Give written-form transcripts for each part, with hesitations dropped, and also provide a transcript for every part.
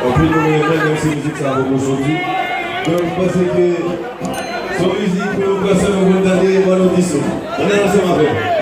En plus, nous même si musique ça va aujourd'hui. Donc, je pense que son musique pour nous passer au bout d'année, bonne audition. On est ensemble avec.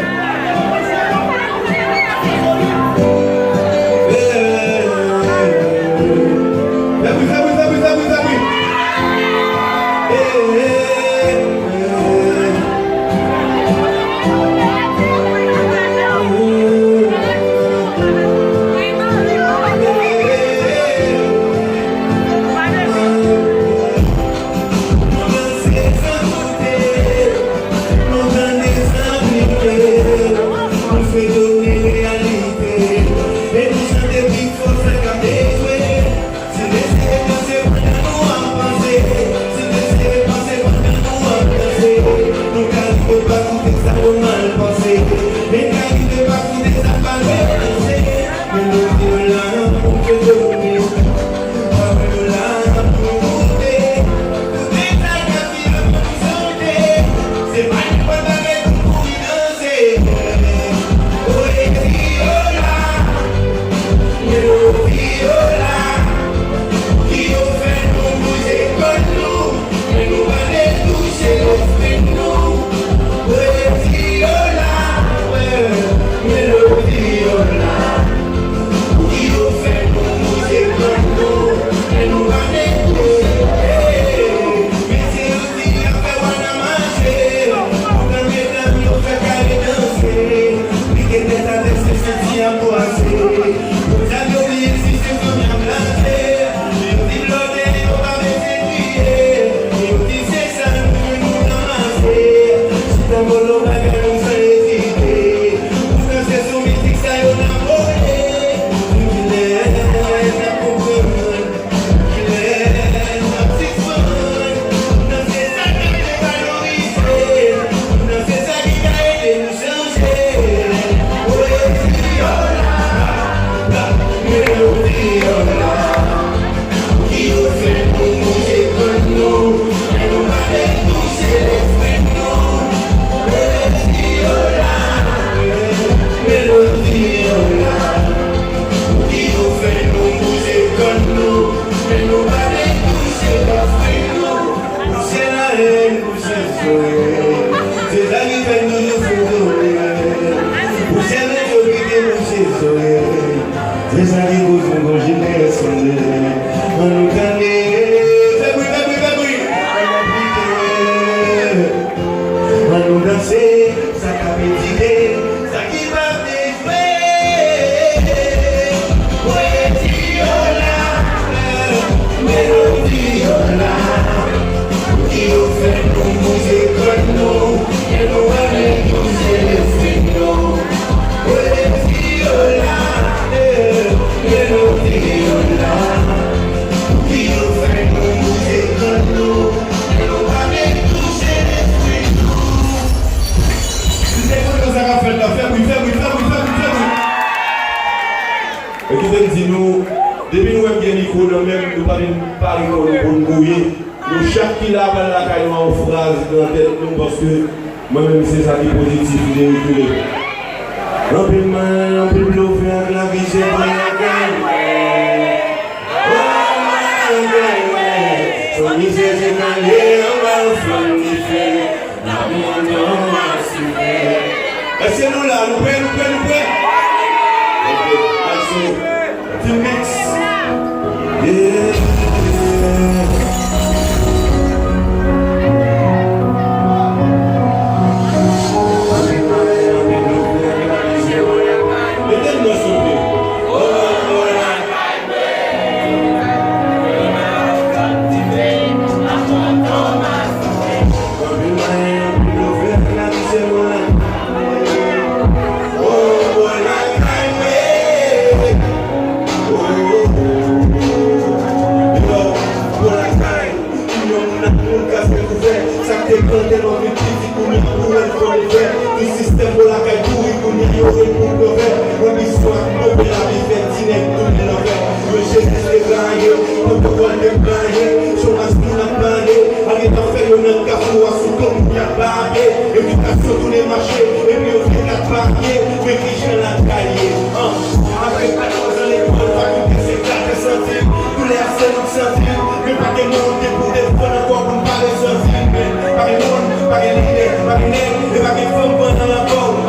Moi-même, c'est ça qui est positif, il est reculé. Remplis de main, remplis de l'eau, faire la vie, c'est pas la gagne. Son misère, c'est d'aller, on va au flammifier. L'amour, on va s'y est-ce que nous là, nous prêts, nous prêts, nous prêts? Ok, merci. Tu mixes. Yeah. Après 14 ans, l'école va coûter 54 centimes. douleur, c'est nous sentir. Mais pas que nous, des pour des fois, encore pour ne pas les sentir. Pas que nous, pas que l'idée, pas que nous, et pas que nous, pendant la forme.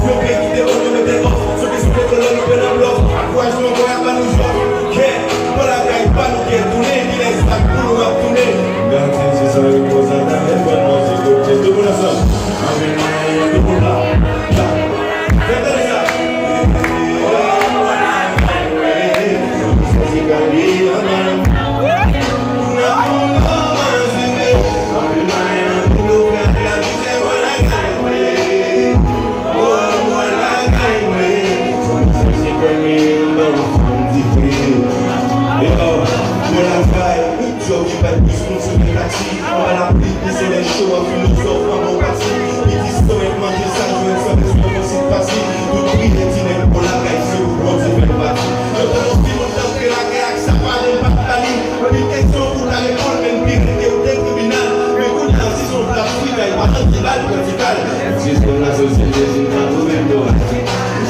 Nous, qui est on nous met des mots, ceux qui sont fait de l'homme, nous dans l'homme. À quoi je me vois, pas nous jouer. Pour la caille, pas nous qui est tourné, ni les stacks pour nous tourner. Gardez, c'est ça, le gros Satan, et pas nous, c'est que tout le monde ensemble. Amen, tout le monde là. Faites ça.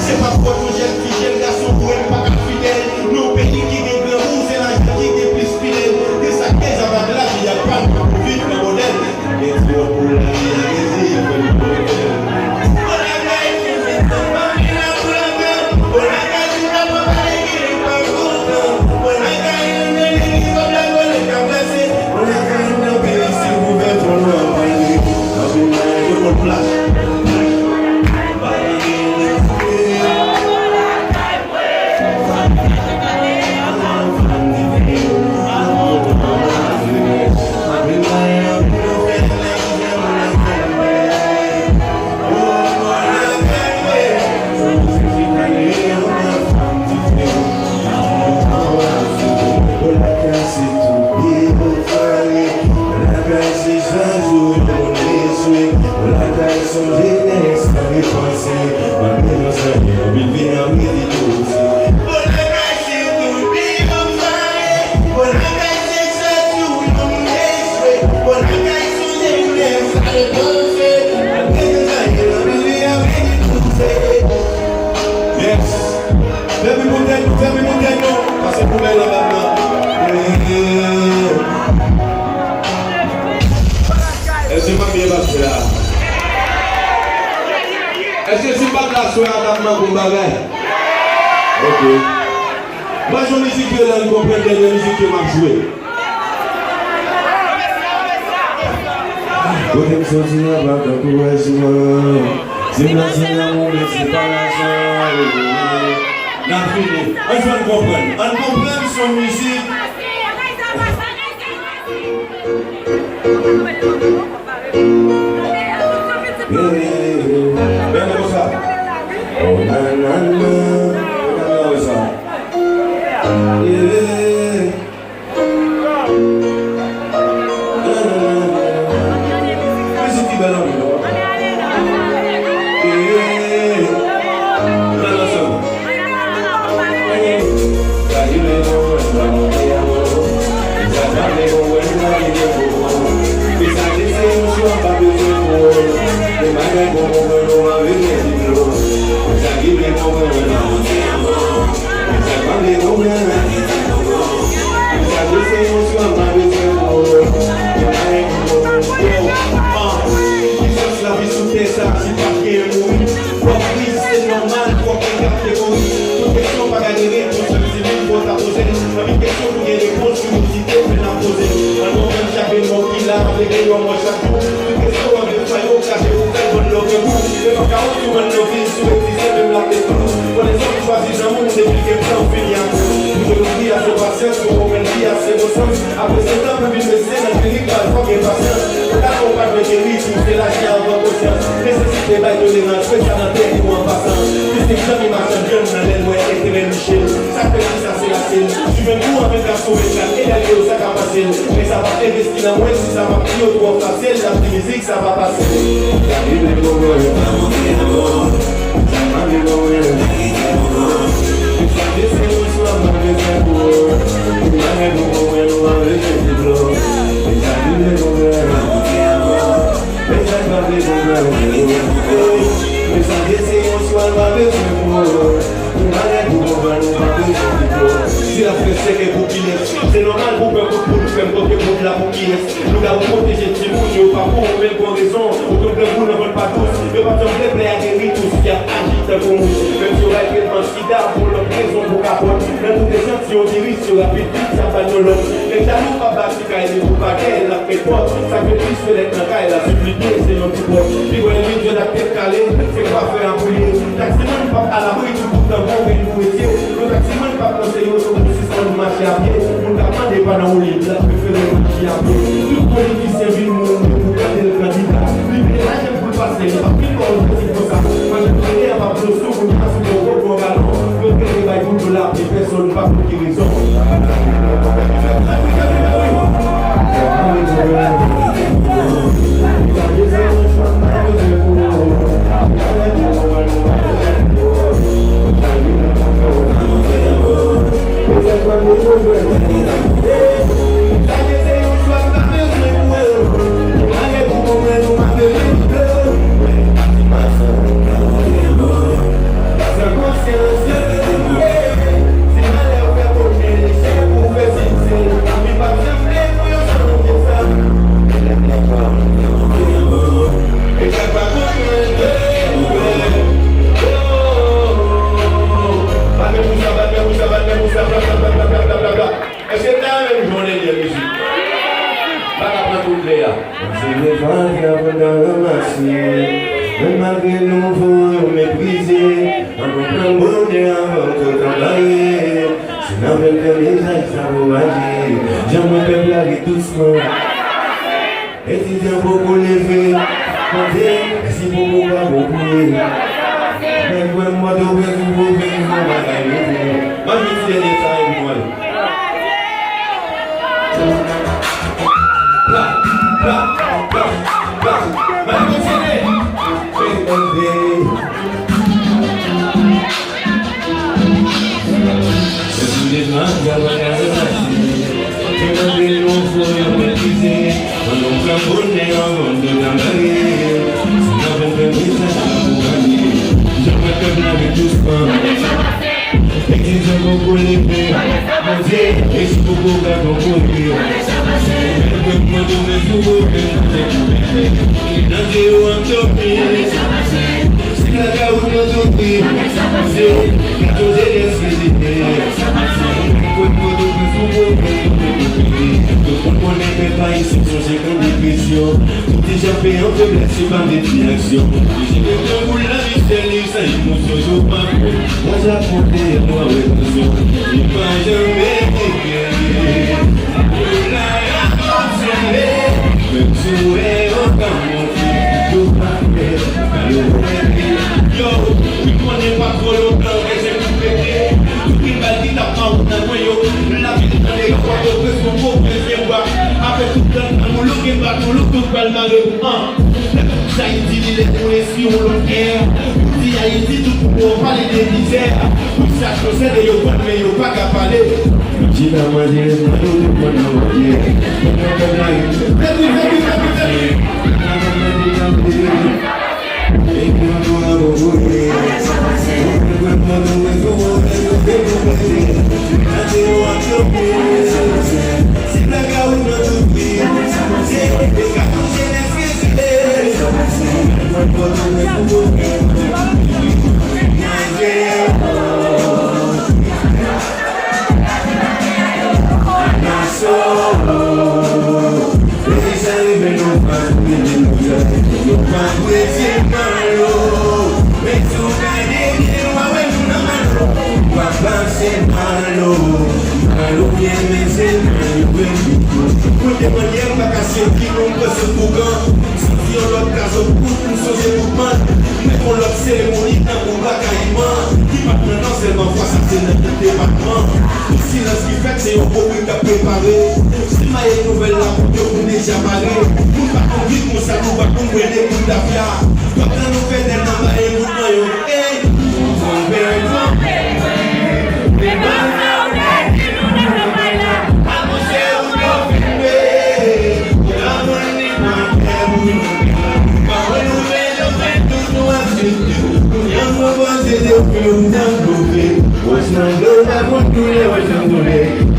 C'est pas pour ton jeune qui jeune garçon pour être pas fidèle. Nos pays qui gagnent le rouge et la qui est plus fidèle. Et ça qu'est ça va de là, il y a pas de vivre le modèle. Et tu vas pour la vie, est-ce que c'est pas de la soirée à la pour bagage? Ok. Moi, je musique que là, vous comprenez la musique que m'a joué. Quand je me sens là, bah, quand tu vois, c'est l'amour, c'est pas la soirée. N'a fini. On va comprendre. On comprend son musique. Oh na na na, mais ça va investir dans moi, si ça va plus au droit facile, la musique ça va passer. Si la fête c'est que vous pilez C'est normal pour nous faire bloquer pour la pouquille. Nous avons protégé le Timoun, nous pas pour même pour raison. Autant que vous ne veulent pas tous. Nous pas sembler plaire à guérir tout ce qui a agi de vous. Même si on a été dans le sida pour leur raison pour capote. Dans tous les gens qui ont dirigé sur la petite, ça va nous l'autre. Les jaloux pas battre, car ils ne pas qu'elle a fait porte. Ça fait plus que l'être dans elle a supplié, c'est notre pote. Puis quand elle vient de la tête calée, c'est quoi faire un boulier. Taximan pas à la rue, tout pour d'un bon et nous étiez. Le taximan pas conseillé au son de système de marché à pied. On n'a pas des panneaux libres, là, préféré marcher à pied. Tout politicien vit le monde, pour garder le candidat. Libéral, j'aime pour le passer, j'ai pas pris le corps, c'est pour ça. Moi, j'ai pris à ma place, pour me passer le gros pour galon. Je veux que les bails pour là, et personne pas pour qui raison. Malgré nous, vous mépriser, on comprend bonheur avant de travailler. Si nous avons fait les actes, ça va agir. J'aime me blaguer doucement. Et si c'est beaucoup levé, et si beaucoup pas beaucoup. Mais moi, je vais vous faire un bagage. Moi, je suis allé ça avec moi. Déjà fait un peu blessé par des directions. J'ai fait un bout la vie, c'est lui, ça y nous joue pas. Moi j'apprenais, moi avec raison. Il m'a jamais écrit. La raconte, même si on est encore mon fils, je parle, yo, tu connais pas trop longtemps, et j'ai tout pété. Tout qui m'a dit d'apprendre un noyau. La vie dans les croix, de son beau plaisir, après tout le temps, on look et pas tout, tout le malheureux. Haïti, il est pour les si on le guerre. Si Haïti, tout pour parler des misères. Pour ça, je sais de yo, mais yo pas qu'à parler. J'ai la manière, je ne peux pas l'envoyer.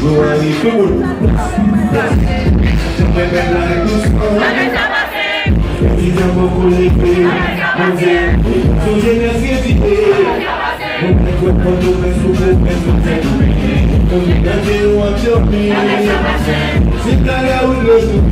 Joanie, tout le monde. J'aimerais bien la doucement. Évidemment pour les filles, mon Dieu, son générosité. On peut quoi quand on met sous le père, on est gardé ou en dormi. C'est là où le tout.